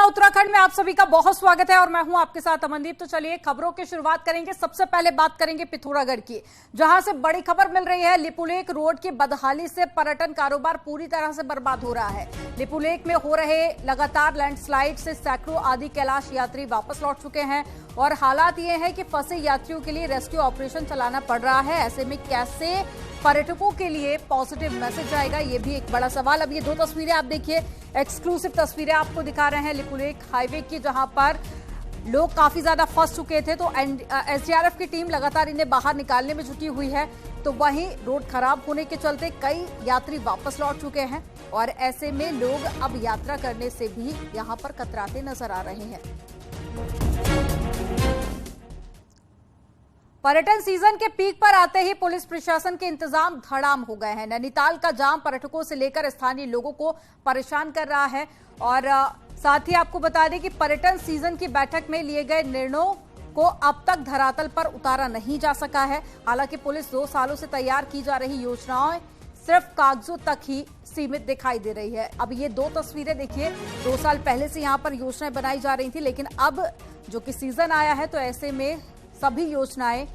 उत्तराखंड में आप सभी का बहुत स्वागत है और मैं हूं आपके साथ अमनदीप। तो चलिए खबरों की शुरुआत करेंगे। सबसे पहले बात करेंगे पिथौरागढ़ की, जहां से बड़ी खबर मिल रही है। लिपुलेख रोड की बदहाली से पर्यटन कारोबार पूरी तरह से बर्बाद हो रहा है। लिपुलेख में हो रहे लगातार लैंडस्लाइड से सैकड़ों आदि कैलाश यात्री वापस लौट चुके हैं और हालात ये है कि फंसे यात्रियों के लिए रेस्क्यू ऑपरेशन चलाना पड़ रहा है। ऐसे में कैसे पर्यटकों के लिए पॉजिटिव मैसेज आएगा, ये भी एक बड़ा सवाल। अब ये दो तस्वीरें आप देखिए, एक्सक्लूसिव तस्वीरें आपको दिखा रहे हैं लिपुलेख हाईवे की, जहां पर लोग काफी ज्यादा फंस चुके थे। तो एसडीआरएफ की टीम लगातार इन्हें बाहर निकालने में जुटी हुई है। तो वहीं रोड खराब होने के चलते कई यात्री वापस लौट चुके हैं और ऐसे में लोग अब यात्रा करने से भी यहां पर कतराते नजर आ रहे हैं। पर्यटन सीजन के पीक पर आते ही पुलिस प्रशासन के इंतजाम धड़ाम हो गए हैं। नैनीताल का जाम पर्यटकों से लेकर स्थानीय लोगों को परेशान कर रहा है और साथ ही आपको बता दें कि पर्यटन सीजन की बैठक में लिए गए निर्णयों को अब तक धरातल पर उतारा नहीं जा सका है। हालांकि पुलिस 2 सालों से तैयार की जा रही योजनाएं सिर्फ कागजों तक ही सीमित दिखाई दे रही है। अब ये 2 तस्वीरें देखिए, 2 साल पहले से यहाँ पर योजनाएं बनाई जा रही थी, लेकिन अब जो कि सीजन आया है तो ऐसे में सभी योजनाएं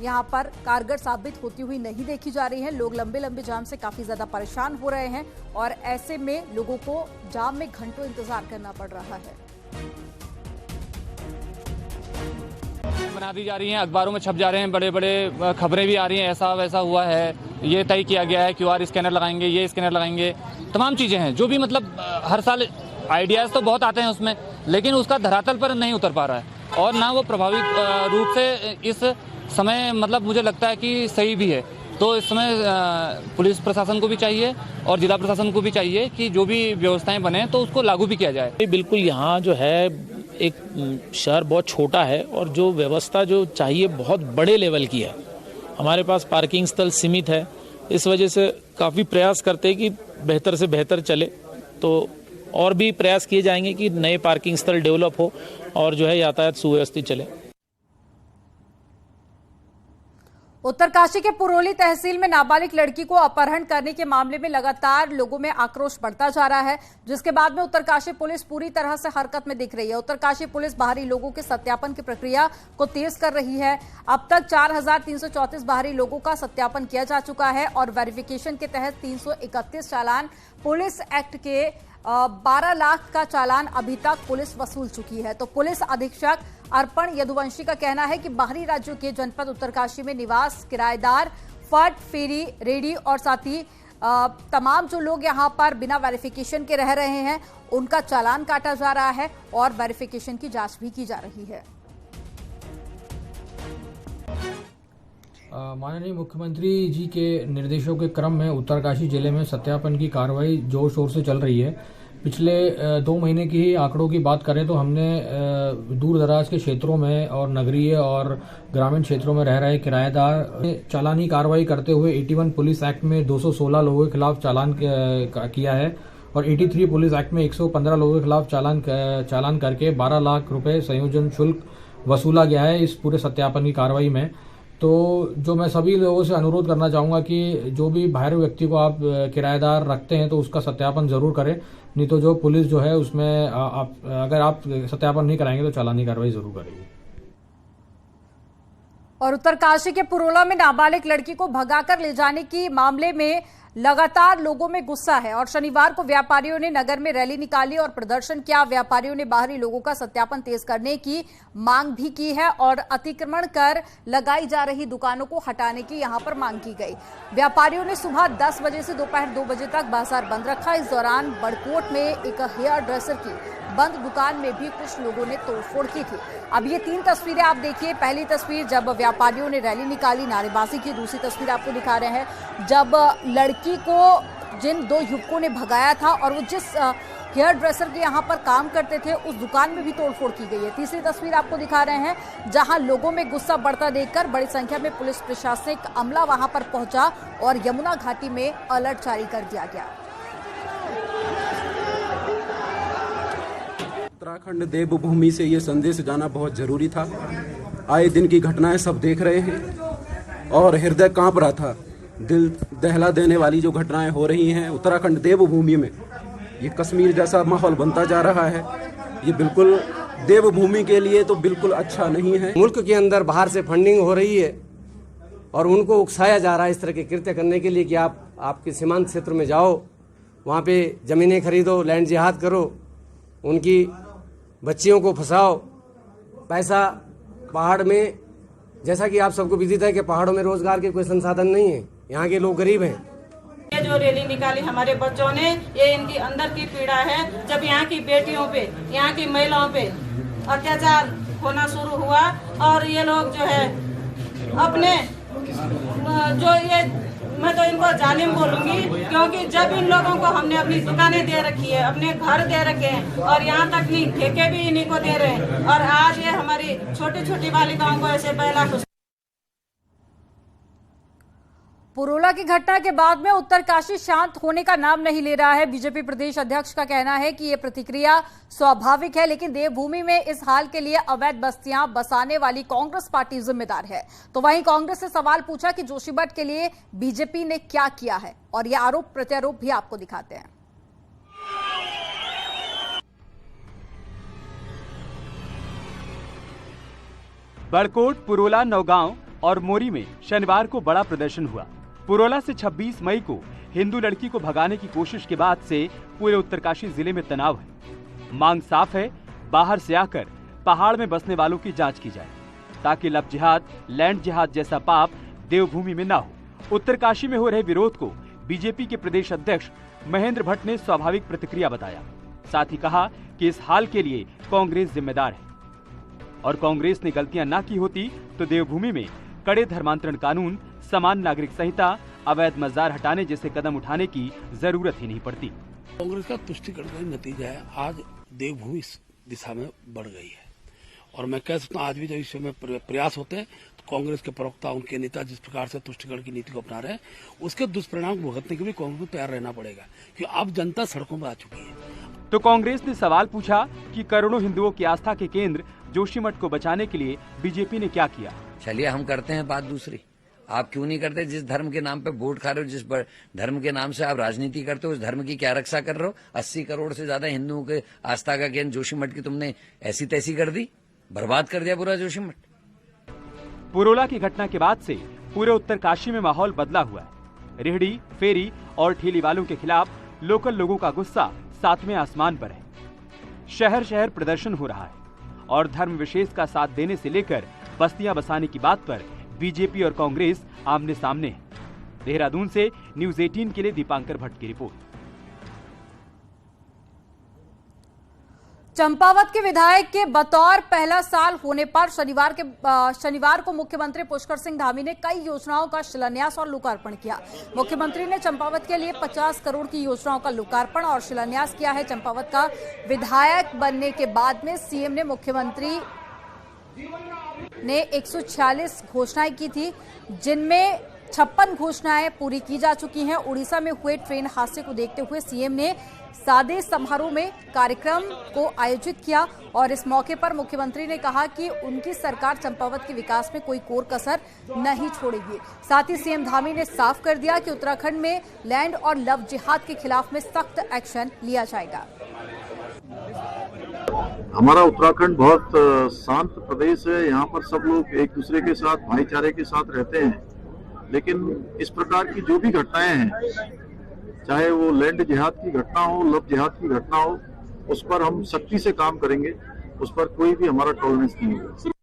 यहां पर कारगर साबित होती हुई नहीं देखी जा रही हैं। लोग लंबे लंबे जाम से काफी ज्यादा परेशान हो रहे हैं और ऐसे में लोगों को जाम में घंटों इंतजार करना पड़ रहा है। बना दी जा रही हैं, अखबारों में छप जा रहे हैं, बड़े बड़े खबरें भी आ रही हैं, ऐसा वैसा हुआ है, ये तय किया गया है, क्यूआर स्कैनर लगाएंगे, ये स्कैनर लगाएंगे, तमाम चीजें हैं जो भी मतलब हर साल आइडियाज तो बहुत आते हैं उसमें, लेकिन उसका धरातल पर नहीं उतर पा रहा है और ना वो प्रभावी रूप से इस समय मतलब मुझे लगता है कि सही भी है। तो इस समय पुलिस प्रशासन को भी चाहिए और जिला प्रशासन को भी चाहिए कि जो भी व्यवस्थाएं बने तो उसको लागू भी किया जाए। बिल्कुल, यहाँ जो है एक शहर बहुत छोटा है और जो व्यवस्था जो चाहिए बहुत बड़े लेवल की है। हमारे पास पार्किंग स्थल सीमित है, इस वजह से काफ़ी प्रयास करते हैं कि बेहतर से बेहतर चले। तो और भी प्रयास किए जाएंगे कि नए पार्किंग स्थल डेवलप हो और जो है यातायात सुव्यवस्थित चले। उत्तरकाशी के पुरोली तहसील में नाबालिग लड़की को अपहरण करने के मामले में लगातार लोगों में आक्रोश बढ़ता जा रहा है, जिसके बाद में उत्तरकाशी पुलिस पूरी तरह से हरकत में दिख रही है। उत्तरकाशी पुलिस बाहरी लोगों के सत्यापन की प्रक्रिया को तेज कर रही है। अब तक 4334 बाहरी लोगों का सत्यापन किया जा चुका है और वेरिफिकेशन के तहत 331 चालान, पुलिस एक्ट के 12 लाख का चालान अभी तक पुलिस वसूल चुकी है। तो पुलिस अधीक्षक अर्पण यदुवंशी का कहना है कि बाहरी राज्यों के जनपद उत्तरकाशी में निवास किराएदार, फट, फेरी, रेडी और साथ ही तमाम जो लोग यहां पर बिना वेरिफिकेशन के रह रहे हैं उनका चालान काटा जा रहा है और वेरिफिकेशन की जांच भी की जा रही है। माननीय मुख्यमंत्री जी के निर्देशों के क्रम में उत्तरकाशी जिले में सत्यापन की कार्रवाई जोर शोर से चल रही है। पिछले 2 महीने की ही आंकड़ों की बात करें तो हमने दूर दराज के क्षेत्रों में और नगरीय और ग्रामीण क्षेत्रों में रह रहे किराएदार चालानी कार्रवाई करते हुए 81 पुलिस एक्ट में 216 लोगों के खिलाफ चालान किया है और 83 पुलिस एक्ट में 115 लोगों के खिलाफ चालान करके 12 लाख रुपए संयोजन शुल्क वसूला गया है इस पूरे सत्यापन की कार्रवाई में। तो जो मैं सभी लोगों से अनुरोध करना चाहूँगा कि जो भी बाहरी व्यक्ति को आप किराएदार रखते हैं तो उसका सत्यापन जरूर करें, नहीं तो जो पुलिस जो है उसमें अगर आप सत्यापन नहीं कराएंगे तो चालानी कार्रवाई जरूर करेगी। और उत्तरकाशी के पुरोला में नाबालिग लड़की को भगाकर ले जाने की मामले में लगातार लोगों में गुस्सा है और शनिवार को व्यापारियों ने नगर में रैली निकाली और प्रदर्शन किया। व्यापारियों ने बाहरी लोगों का सत्यापन तेज करने की मांग भी की है और अतिक्रमण कर लगाई जा रही दुकानों को हटाने की यहां पर मांग की गई। व्यापारियों ने सुबह 10 बजे से दोपहर 2 बजे तक बाजार बंद रखा। इस दौरान बड़कोट में एक हेयर ड्रेसर की बंद दुकान में भी कुछ लोगों ने तोड़फोड़ की थी। अब ये 3 तस्वीरें आप देखिए। पहली तस्वीर जब व्यापारियों ने रैली निकाली, नारेबाजी की। दूसरी तस्वीर आपको दिखा रहे हैं जब लड़की को जिन 2 युवकों ने भगाया था और वो जिस हेयर ड्रेसर के यहाँ पर काम करते थे उस दुकान में भी तोड़फोड़ की गई है। तीसरी तस्वीर आपको दिखा रहे हैं जहां लोगों में गुस्सा बढ़ता देखकर बड़ी संख्या में पुलिस प्रशासनिक अमला वहां पर पहुंचा और यमुना घाटी में अलर्ट जारी कर दिया गया। उत्तराखंड देवभूमि से ये संदेश जाना बहुत जरूरी था। आए दिन की घटनाएं सब देख रहे हैं और हृदय कांप रहा था। दिल दहला देने वाली जो घटनाएं हो रही हैं उत्तराखंड देवभूमि में, ये कश्मीर जैसा माहौल बनता जा रहा है। ये बिल्कुल देवभूमि के लिए तो बिल्कुल अच्छा नहीं है। मुल्क के अंदर बाहर से फंडिंग हो रही है और उनको उकसाया जा रहा है इस तरह के कृत्य करने के लिए कि आप आपके सीमांत क्षेत्र में जाओ, वहाँ पे ज़मीनें खरीदो, लैंड जिहाद करो, उनकी बच्चियों को फंसाओ, पैसा पहाड़ में, जैसा कि आप सबको विदित है कि पहाड़ों में रोजगार के कोई संसाधन नहीं है, यहाँ के लोग गरीब हैं। ये जो रैली निकाली हमारे बच्चों ने, ये इनकी अंदर की पीड़ा है। जब यहाँ की बेटियों पे, यहाँ की महिलाओं पे अत्याचार होना शुरू हुआ और ये लोग जो है अपने जो ये, मैं तो इनको जालिम बोलूंगी, क्योंकि जब इन लोगों को हमने अपनी दुकानें दे रखी है, अपने घर दे रखे हैं और यहाँ तक नहीं ठेके भी इन्हीं को दे रहे हैं, और आज ये हमारी छोटी छोटी बालिकाओं को ऐसे पहला पुरोला की घटना के बाद में उत्तरकाशी शांत होने का नाम नहीं ले रहा है। बीजेपी प्रदेश अध्यक्ष का कहना है कि ये प्रतिक्रिया स्वाभाविक है, लेकिन देवभूमि में इस हाल के लिए अवैध बस्तियां बसाने वाली कांग्रेस पार्टी जिम्मेदार है। तो वहीं कांग्रेस से सवाल पूछा कि जोशीमठ के लिए बीजेपी ने क्या किया है, और ये आरोप प्रत्यारोप भी आपको दिखाते हैं। बड़कोट, पुरोला, नौगांव और मोरी में शनिवार को बड़ा प्रदर्शन हुआ। पुरोला से 26 मई को हिंदू लड़की को भगाने की कोशिश के बाद से पूरे उत्तरकाशी जिले में तनाव है। मांग साफ है, बाहर से आकर पहाड़ में बसने वालों की जांच की जाए, ताकि लव जिहाद, लैंड जिहाद जैसा पाप देवभूमि में न हो। उत्तरकाशी में हो रहे विरोध को बीजेपी के प्रदेश अध्यक्ष महेंद्र भट्ट ने स्वाभाविक प्रतिक्रिया बताया। साथ ही कहा कि इस हाल के लिए कांग्रेस जिम्मेदार है, और कांग्रेस ने गलतियां न की होती तो देवभूमि में कड़े धर्मांतरण कानून, समान नागरिक संहिता, अवैध मजार हटाने जैसे कदम उठाने की जरूरत ही नहीं पड़ती। कांग्रेस का तुष्टिकरण का नतीजा है, आज देवभूमि इस दिशा में बढ़ गई है। और मैं कह सकता हूँ आज भी जब इस समय प्रयास होते हैं तो कांग्रेस के प्रवक्ता, उनके नेता जिस प्रकार से तुष्टिकरण की नीति को अपना रहे हैं, उसके दुष्परिणाम भुगतने के लिए कांग्रेस को तैयार रहना पड़ेगा, क्योंकि अब जनता सड़कों पर आ चुकी है। तो कांग्रेस ने सवाल पूछा कि करोड़ों हिंदुओं की आस्था के केंद्र जोशीमठ को बचाने के लिए बीजेपी ने क्या किया। चलिए हम करते हैं बात दूसरी, आप क्यों नहीं करते? जिस धर्म के नाम पे वोट खा रहे हो, जिस धर्म के नाम से आप राजनीति करते हो, उस धर्म की क्या रक्षा कर रहे हो? 80 करोड़ से ज्यादा हिंदुओं के आस्था का केंद्र जोशीमठ की तुमने ऐसी तैसी कर दी, बर्बाद कर दिया पूरा जोशीमठ। पुरोला की घटना के बाद से पूरे उत्तरकाशी में माहौल बदला हुआ है। रेहड़ी, फेरी और ठेली वालों के खिलाफ लोकल लोगों का गुस्सा 7वें आसमान पर है। शहर शहर प्रदर्शन हो रहा है और धर्म विशेष का साथ देने से लेकर बस्तियां बसाने की बात पर बीजेपी और कांग्रेस आमने सामने है। देहरादून से न्यूज़ 18 के लिए दीपांकर भट्ट की रिपोर्ट। चंपावत के विधायक के बतौर पहला साल होने पर शनिवार को मुख्यमंत्री पुष्कर सिंह धामी ने कई योजनाओं का शिलान्यास और लोकार्पण किया। मुख्यमंत्री ने चंपावत के लिए 50 करोड़ की योजनाओं का लोकार्पण और शिलान्यास किया है। चंपावत का विधायक बनने के बाद में सीएम ने मुख्यमंत्री ने 146 घोषणाएं की थी, जिनमें 56 घोषणाएं पूरी की जा चुकी हैं। उड़ीसा में हुए ट्रेन हादसे को देखते हुए सीएम ने सादे समारोह में कार्यक्रम को आयोजित किया और इस मौके पर मुख्यमंत्री ने कहा कि उनकी सरकार चंपावत के विकास में कोई कोर कसर नहीं छोड़ेगी। साथ ही सीएम धामी ने साफ कर दिया कि उत्तराखंड में लैंड और लव जिहाद के खिलाफ में सख्त एक्शन लिया जाएगा। हमारा उत्तराखंड बहुत शांत प्रदेश है, यहाँ पर सब लोग एक दूसरे के साथ भाईचारे के साथ रहते हैं। लेकिन इस प्रकार की जो भी घटनाएं हैं, चाहे वो लैंड जिहाद की घटना हो, लव जिहाद की घटना हो, उस पर हम सख्ती से काम करेंगे। उस पर कोई भी हमारा टॉलरेंस नहीं है।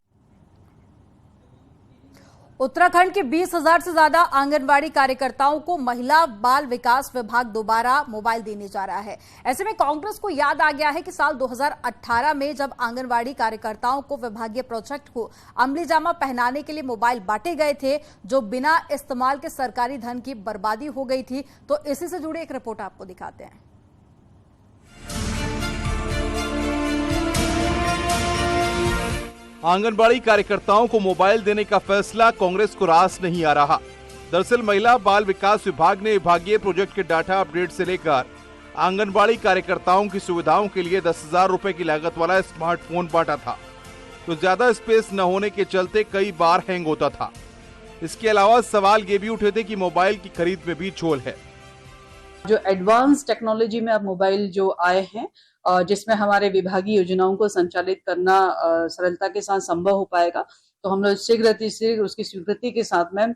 उत्तराखंड के 20,000 से ज्यादा आंगनवाड़ी कार्यकर्ताओं को महिला बाल विकास विभाग दोबारा मोबाइल देने जा रहा है। ऐसे में कांग्रेस को याद आ गया है कि साल 2018 में जब आंगनवाड़ी कार्यकर्ताओं को विभागीय प्रोजेक्ट को अमली जामा पहनाने के लिए मोबाइल बांटे गए थे, जो बिना इस्तेमाल के सरकारी धन की बर्बादी हो गई थी। तो इसी से जुड़ी एक रिपोर्ट आपको दिखाते हैं। आंगनबाड़ी कार्यकर्ताओं को मोबाइल देने का फैसला कांग्रेस को रास नहीं आ रहा। दरअसल महिला बाल विकास विभाग ने विभागीय प्रोजेक्ट के डाटा अपडेट से लेकर आंगनबाड़ी कार्यकर्ताओं की सुविधाओं के लिए 10,000 रुपए की लागत वाला स्मार्टफोन बांटा था, तो ज्यादा स्पेस न होने के चलते कई बार हैंग होता था। इसके अलावा सवाल ये भी उठे थे कि मोबाइल की खरीद में भी झोल है। जो एडवांस टेक्नोलॉजी में अब मोबाइल जो आए हैं, जिसमें हमारे विभागीय योजनाओं को संचालित करना सरलता के साथ संभव हो पाएगा, तो हम लोग शीघ्र उसकी स्वीकृति के साथ में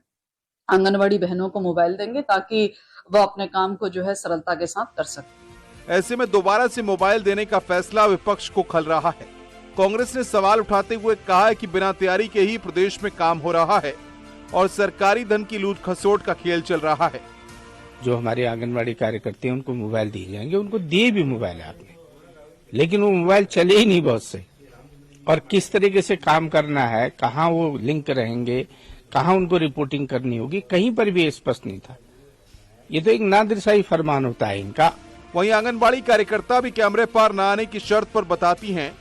आंगनवाड़ी बहनों को मोबाइल देंगे ताकि वह अपने काम को जो है सरलता के साथ कर सके। ऐसे में दोबारा से मोबाइल देने का फैसला विपक्ष को खल रहा है। कांग्रेस ने सवाल उठाते हुए कहा है कि बिना तैयारी के ही प्रदेश में काम हो रहा है और सरकारी धन की लूट खसोट का खेल चल रहा है। जो हमारे आंगनवाड़ी कार्यकर्ता हैं उनको मोबाइल दिए जाएंगे, उनको दिए भी मोबाइल आपने, लेकिन वो मोबाइल चले ही नहीं बहुत से, और किस तरीके से काम करना है, कहाँ वो लिंक रहेंगे, कहाँ उनको रिपोर्टिंग करनी होगी, कहीं पर भी स्पष्ट नहीं था। ये तो एक नादिरशाही फरमान होता है इनका। वहीं आंगनबाड़ी कार्यकर्ता भी कैमरे पार न आने की शर्त पर बताती हैं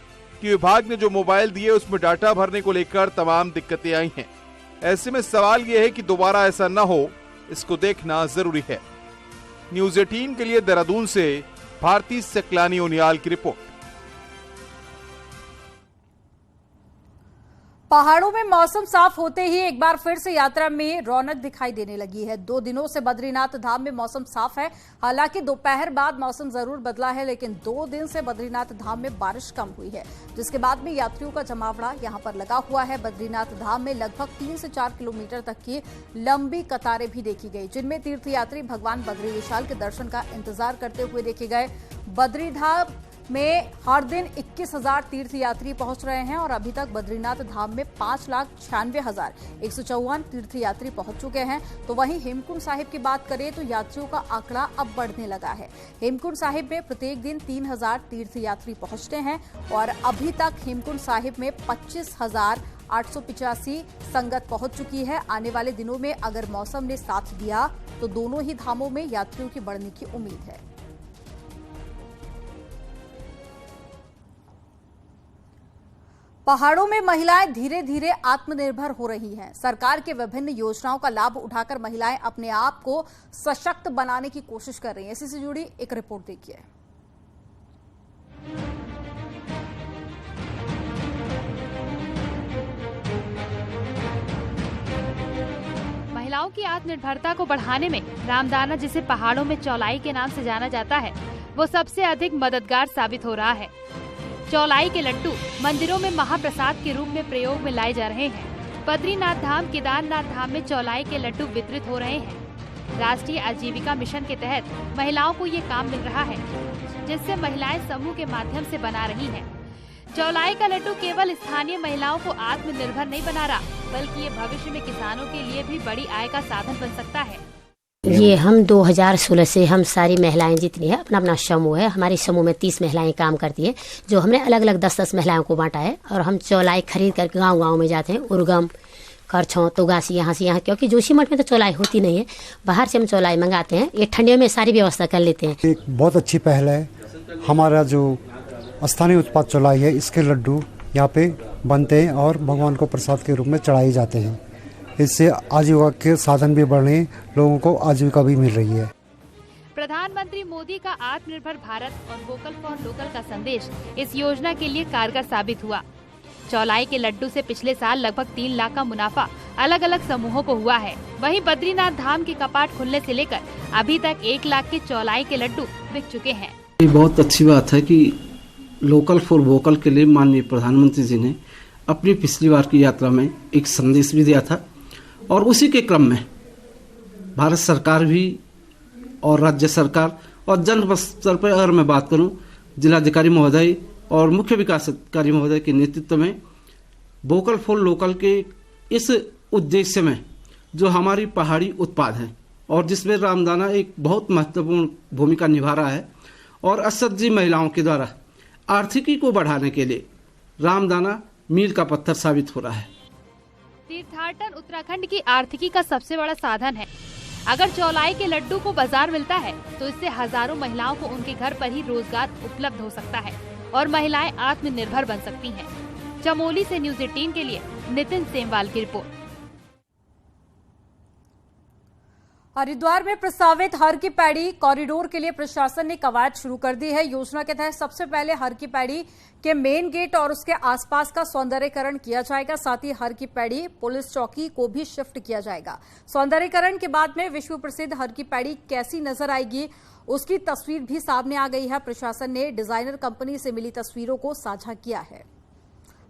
कि विभाग ने जो मोबाइल दिए उसमें डाटा भरने को लेकर तमाम दिक्कतें आई हैं। ऐसे में सवाल ये है कि दोबारा ऐसा न हो, इसको देखना जरूरी है। न्यूज़ 18 के लिए देहरादून से भारती सकलानी उनियाल की रिपोर्ट। पहाड़ों में मौसम साफ होते ही एक बार फिर से यात्रा में रौनक दिखाई देने लगी है। 2 दिनों से बद्रीनाथ धाम में मौसम साफ है। हालांकि दोपहर बाद मौसम जरूर बदला है, लेकिन 2 दिन से बद्रीनाथ धाम में बारिश कम हुई है, जिसके बाद में यात्रियों का जमावड़ा यहां पर लगा हुआ है। बद्रीनाथ धाम में लगभग 3 से 4 किलोमीटर तक की लंबी कतारें भी देखी गई, जिनमें तीर्थयात्री भगवान बद्री विशाल के दर्शन का इंतजार करते हुए देखे गए। बद्रीधाम में हर दिन 21,000 तीर्थयात्री पहुंच रहे हैं और अभी तक बद्रीनाथ धाम में 5,96,154 तीर्थयात्री पहुंच चुके हैं। तो वहीं हेमकुंड साहिब की बात करें तो यात्रियों का आंकड़ा अब बढ़ने लगा है। हेमकुंड साहिब में प्रत्येक दिन 3,000 तीर्थयात्री पहुंचते हैं और अभी तक हेमकुंड साहिब में 25,885 संगत पहुंच चुकी है। आने वाले दिनों में अगर मौसम ने साथ दिया तो दोनों ही धामों में यात्रियों की बढ़ने की उम्मीद है। पहाड़ों में महिलाएं धीरे धीरे आत्मनिर्भर हो रही हैं। सरकार के विभिन्न योजनाओं का लाभ उठाकर महिलाएं अपने आप को सशक्त बनाने की कोशिश कर रही हैं। इसी से जुड़ी एक रिपोर्ट देखिए। महिलाओं की आत्मनिर्भरता को बढ़ाने में रामदाना, जिसे पहाड़ों में चौलाई के नाम से जाना जाता है, वो सबसे अधिक मददगार साबित हो रहा है। चौलाई के लड्डू मंदिरों में महाप्रसाद के रूप में प्रयोग में लाए जा रहे हैं। बद्रीनाथ धाम, केदारनाथ धाम में चौलाई के लड्डू वितरित हो रहे हैं। राष्ट्रीय आजीविका मिशन के तहत महिलाओं को ये काम मिल रहा है, जिससे महिलाएं समूह के माध्यम से बना रही हैं। चौलाई का लड्डू केवल स्थानीय महिलाओं को आत्मनिर्भर नहीं बना रहा, बल्कि ये भविष्य में किसानों के लिए भी बड़ी आय का साधन बन सकता है। ये हम 2016 से हम सारी महिलाएं जितनी है, अपना अपना समूह है। हमारी समूह में 30 महिलाएं काम करती है, जो हमने अलग अलग 10-10 महिलाओं को बांटा है। और हम चौलाई खरीद करके गांव-गांव में जाते हैं। उर्गम, करछों, तुगासी, यहाँ से यहाँ, क्योंकि जोशीमठ में तो चौलाई होती नहीं है, बाहर से हम चौलाई मंगाते हैं। ये ठंडियों में सारी व्यवस्था कर लेते हैं। एक बहुत अच्छी पहल है। हमारा जो स्थानीय उत्पाद चौलाई है, इसके लड्डू यहाँ पे बनते हैं और भगवान को प्रसाद के रूप में चढ़ाए जाते हैं। इससे आजीविका के साधन भी बढ़ रहे हैं, लोगों को आजीविका भी मिल रही है। प्रधानमंत्री मोदी का आत्मनिर्भर भारत और वोकल फॉर लोकल का संदेश इस योजना के लिए कारगर साबित हुआ। चौलाई के लड्डू से पिछले साल लगभग 3 लाख का मुनाफा अलग अलग समूहों को हुआ है। वहीं बद्रीनाथ धाम के कपाट खुलने से लेकर अभी तक 1 लाख के चौलाई के लड्डू बिक चुके हैं। ये बहुत अच्छी बात है कि लोकल फॉर वोकल के लिए माननीय प्रधानमंत्री जी ने अपनी पिछली बार की यात्रा में एक संदेश भी दिया था, और उसी के क्रम में भारत सरकार भी और राज्य सरकार और जनपद स्तर पर अगर मैं बात करूं, जिलाधिकारी महोदय और मुख्य विकास अधिकारी महोदय के नेतृत्व में वोकल फॉर लोकल के इस उद्देश्य में जो हमारी पहाड़ी उत्पाद है और जिसमें रामदाना एक बहुत महत्वपूर्ण भूमिका निभा रहा है, और असज्जी महिलाओं के द्वारा आर्थिकी को बढ़ाने के लिए रामदाना मील का पत्थर साबित हो रहा है। तीर्थाटन उत्तराखंड की आर्थिकी का सबसे बड़ा साधन है। अगर चौलाई के लड्डू को बाजार मिलता है तो इससे हजारों महिलाओं को उनके घर पर ही रोजगार उपलब्ध हो सकता है और महिलाएं आत्मनिर्भर बन सकती हैं। चमोली से न्यूज़ 18 के लिए नितिन सेमवाल की रिपोर्ट। हरिद्वार में प्रस्तावित हर की पैड़ी कॉरिडोर के लिए प्रशासन ने कवायद शुरू कर दी है। योजना के तहत सबसे पहले हर की पैड़ी के मेन गेट और उसके आसपास का सौंदर्यीकरण किया जाएगा। साथ ही हर की पैड़ी पुलिस चौकी को भी शिफ्ट किया जाएगा। सौंदर्यीकरण के बाद में विश्व प्रसिद्ध हर की पैड़ी कैसी नजर आएगी, उसकी तस्वीर भी सामने आ गई है। प्रशासन ने डिजाइनर कंपनी से मिली तस्वीरों को साझा किया है।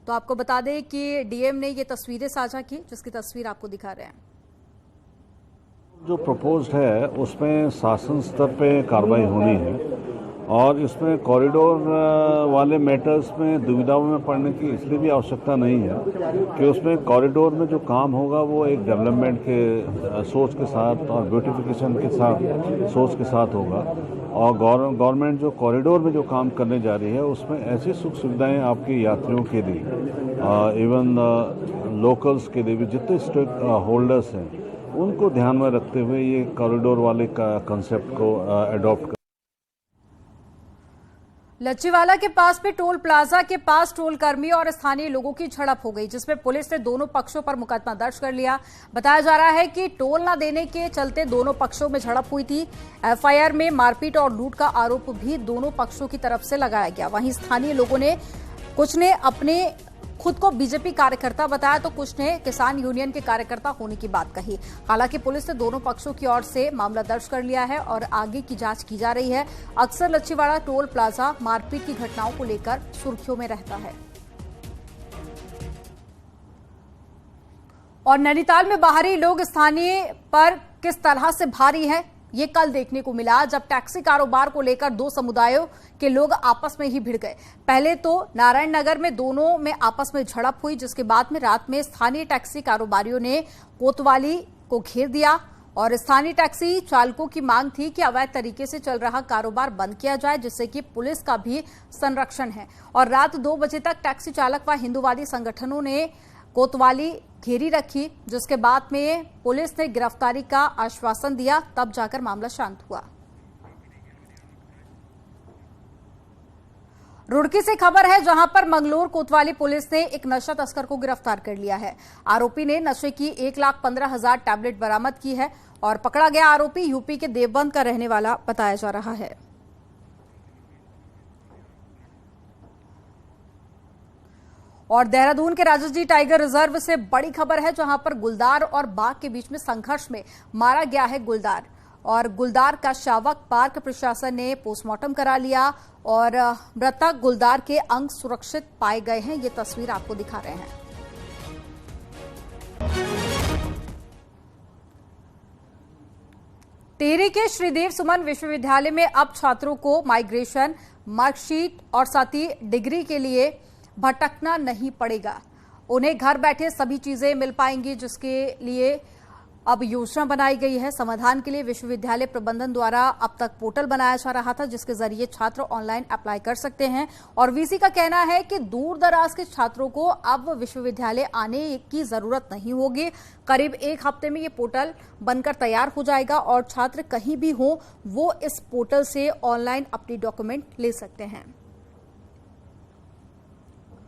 तो आपको बता दें कि डीएम ने ये तस्वीरें साझा की, जिसकी तस्वीर आपको दिखा रहे हैं। जो प्रपोज्ड है उसमें शासन स्तर पे कार्रवाई होनी है और इसमें कॉरिडोर वाले मैटर्स में दुविधाओं में पड़ने की इसलिए भी आवश्यकता नहीं है कि उसमें कॉरिडोर में जो काम होगा वो एक डेवलपमेंट के सोच के साथ और ब्यूटिफिकेशन के साथ सोच के साथ होगा। और गवर्नमेंट जो कॉरिडोर में जो काम करने जा रही है उसमें ऐसी सुख सुविधाएं आपके यात्रियों के लिए इवन लोकल्स के लिए भी जितने स्टेक होल्डर्स हैं उनको ध्यान में रखते हुए ये कॉरिडोर वाले का कंसेप्ट को अडॉप्ट कर। लच्छीवाला के पास में टोल प्लाजा के पास टोल कर्मी और स्थानीय लोगों की झड़प हो गई, जिसमें पुलिस ने दोनों पक्षों पर मुकदमा दर्ज कर लिया। बताया जा रहा है कि टोल न देने के चलते दोनों पक्षों में झड़प हुई थी। एफआईआर में मारपीट और लूट का आरोप भी दोनों पक्षों की तरफ से लगाया गया। वहीं स्थानीय लोगों ने कुछ ने अपने खुद को बीजेपी कार्यकर्ता बताया तो कुछ ने किसान यूनियन के कार्यकर्ता होने की बात कही। हालांकि पुलिस ने दोनों पक्षों की ओर से मामला दर्ज कर लिया है और आगे की जांच की जा रही है। अक्सर लच्छीवाड़ा टोल प्लाजा मारपीट की घटनाओं को लेकर सुर्खियों में रहता है। और नैनीताल में बाहरी लोग स्थानीय पर किस तरह से भारी है, ये कल देखने को मिला जब टैक्सी कारोबार को लेकर दो समुदायों के लोग आपस में ही भिड़ गए। पहले तो नारायण नगर में दोनों में आपस में झड़प हुई, जिसके बाद में रात में स्थानीय टैक्सी कारोबारियों ने कोतवाली को घेर दिया और स्थानीय टैक्सी चालकों की मांग थी कि अवैध तरीके से चल रहा कारोबार बंद किया जाए, जिससे कि पुलिस का भी संरक्षण है। और रात 2 बजे तक टैक्सी चालक व हिंदूवादी संगठनों ने कोतवाली घेरी रखी, जिसके बाद में पुलिस ने गिरफ्तारी का आश्वासन दिया, तब जाकर मामला शांत हुआ। रुड़की से खबर है, जहां पर मंगलोर कोतवाली पुलिस ने एक नशा तस्कर को गिरफ्तार कर लिया है। आरोपी ने नशे की 1,15,000 टैबलेट बरामद की है और पकड़ा गया आरोपी यूपी के देवबंद का रहने वाला बताया जा रहा है। और देहरादून के राजाजी टाइगर रिजर्व से बड़ी खबर है, जहां पर गुलदार और बाघ के बीच में संघर्ष में मारा गया है गुलदार, और गुलदार का शावक पार्क प्रशासन ने पोस्टमार्टम करा लिया और मृतक गुलदार के अंग सुरक्षित पाए गए हैं। ये तस्वीर आपको दिखा रहे हैं। टिहरी के श्रीदेव सुमन विश्वविद्यालय में अब छात्रों को माइग्रेशन, मार्कशीट और साथ ही डिग्री के लिए भटकना नहीं पड़ेगा। उन्हें घर बैठे सभी चीजें मिल पाएंगी, जिसके लिए अब योजना बनाई गई है। समाधान के लिए विश्वविद्यालय प्रबंधन द्वारा अब तक पोर्टल बनाया जा रहा था, जिसके जरिए छात्र ऑनलाइन अप्लाई कर सकते हैं। और वीसी का कहना है कि दूर दराज के छात्रों को अब विश्वविद्यालय आने की जरूरत नहीं होगी। करीब 1 हफ्ते में ये पोर्टल बनकर तैयार हो जाएगा और छात्र कहीं भी हो वो इस पोर्टल से ऑनलाइन अपने डॉक्यूमेंट ले सकते हैं।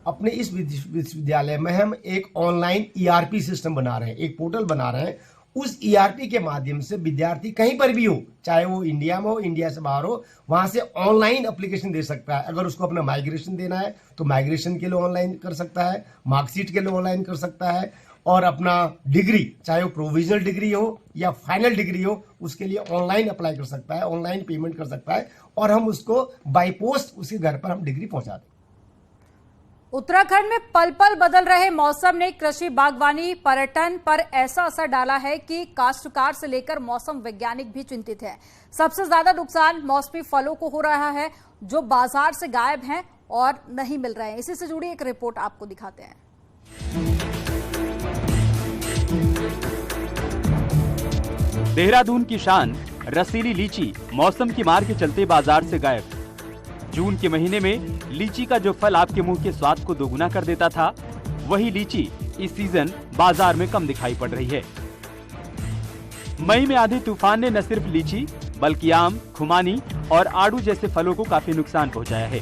अपने इस विश्वविद्यालय में हम एक ऑनलाइन ईआरपी सिस्टम बना रहे हैं, एक पोर्टल बना रहे हैं। उस ईआरपी के माध्यम से विद्यार्थी कहीं पर भी हो, चाहे वो इंडिया में हो, इंडिया से बाहर हो, वहां से ऑनलाइन एप्लीकेशन दे सकता है। अगर उसको अपना माइग्रेशन देना है तो माइग्रेशन के लिए ऑनलाइन कर सकता है, मार्कशीट के लिए ऑनलाइन कर सकता है, और अपना डिग्री, चाहे वो प्रोविजनल डिग्री हो या फाइनल डिग्री हो, उसके लिए ऑनलाइन अप्लाई कर सकता है, ऑनलाइन पेमेंट कर सकता है और हम उसको बाई पोस्ट उसके घर पर हम डिग्री पहुंचा दें। उत्तराखंड में पल पल बदल रहे मौसम ने कृषि, बागवानी, पर्यटन पर ऐसा असर डाला है कि काश्तकार से लेकर मौसम वैज्ञानिक भी चिंतित हैं। सबसे ज्यादा नुकसान मौसमी फलों को हो रहा है, जो बाजार से गायब हैं और नहीं मिल रहे हैं। इसी से जुड़ी एक रिपोर्ट आपको दिखाते हैं। देहरादून की शान रसीली लीची मौसम की मार के चलते बाजार से गायब। जून के महीने में लीची का जो फल आपके मुंह के स्वाद को दोगुना कर देता था, वही लीची इस सीजन बाजार में कम दिखाई पड़ रही है। मई में आंधी तूफान ने न सिर्फ लीची बल्कि आम, खुमानी और आड़ू जैसे फलों को काफी नुकसान पहुंचाया है।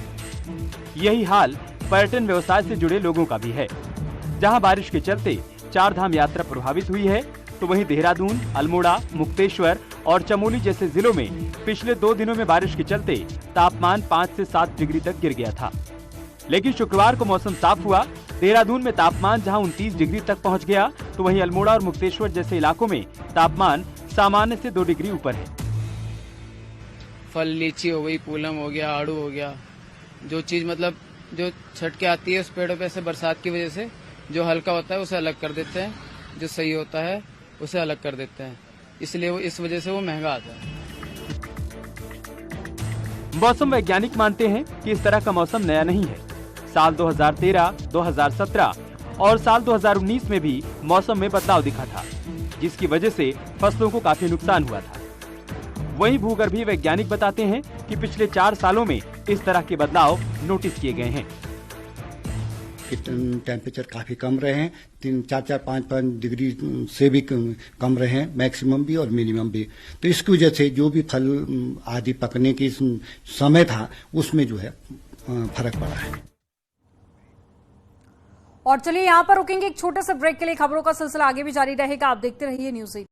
यही हाल पर्यटन व्यवसाय से जुड़े लोगों का भी है। जहां बारिश के चलते 4 धाम यात्रा प्रभावित हुई है, तो वहीं देहरादून, अल्मोड़ा, मुक्तेश्वर और चमोली जैसे जिलों में पिछले 2 दिनों में बारिश के चलते तापमान 5 से 7 डिग्री तक गिर गया था। लेकिन शुक्रवार को मौसम साफ हुआ। देहरादून में तापमान जहां 29 डिग्री तक पहुंच गया, तो वहीं अल्मोड़ा और मुक्तेश्वर जैसे इलाकों में तापमान सामान्य से 2 डिग्री ऊपर है। फल, लीची हो गई, पूलम हो गया, आड़ू हो गया, जो चीज मतलब जो छट के आती है उस पेड़ों पे से बरसात की वजह से जो हल्का होता है उसे अलग कर देते हैं, जो सही होता है उसे अलग कर देते हैं, इसलिए वो इस वजह से वो महंगा आता है। मौसम वैज्ञानिक मानते हैं कि इस तरह का मौसम नया नहीं है। साल 2013, 2017 और साल 2019 में भी मौसम में बदलाव दिखा था, जिसकी वजह से फसलों को काफी नुकसान हुआ था। वहीं भूगर्भीय वैज्ञानिक बताते हैं कि पिछले 4 सालों में इस तरह के बदलाव नोटिस किए गए हैं। टेम्परेचर काफी कम रहे हैं, 3-4-5 डिग्री से भी कम रहे हैं, मैक्सिमम भी और मिनिमम भी। तो इसकी वजह से जो भी फल आदि पकने की समय था उसमें जो है फर्क पड़ा है। और चलिए यहाँ पर रुकेंगे एक छोटे से ब्रेक के लिए। खबरों का सिलसिला आगे भी जारी रहेगा, आप देखते रहिए न्यूज़ 8।